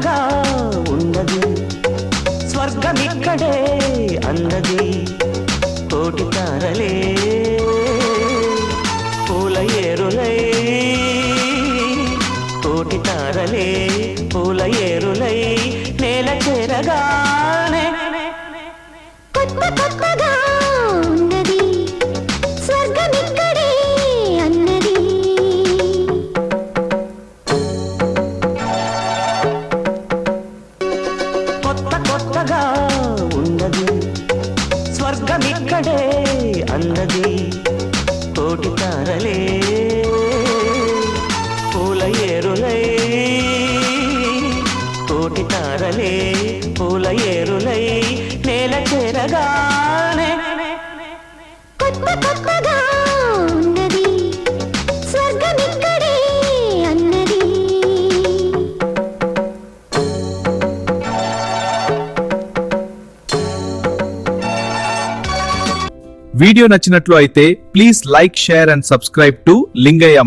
కొత్తగా ఉన్నది స్వర్గమిక్కడే అన్నది కోటి తారలే పూల ఏరులై కోటి తారలే పూల ఏరులై నేల చేరగానే కొత్తగా ఉన్నది స్వర్గమిక్కడే అన్నది కొత్తగా ఉన్నది స్వర్గమిక్కడే అన్నది కోటి తారలే పూల ఏరులై కోటి తారలే పూల ఏరులై నేల చేరగానే కొత్తగా ఉన్నది స్వర్గమిక్కడే అన్నది వీడియో నచ్చినట్లు అయితే please like share and subscribe to Lingaiah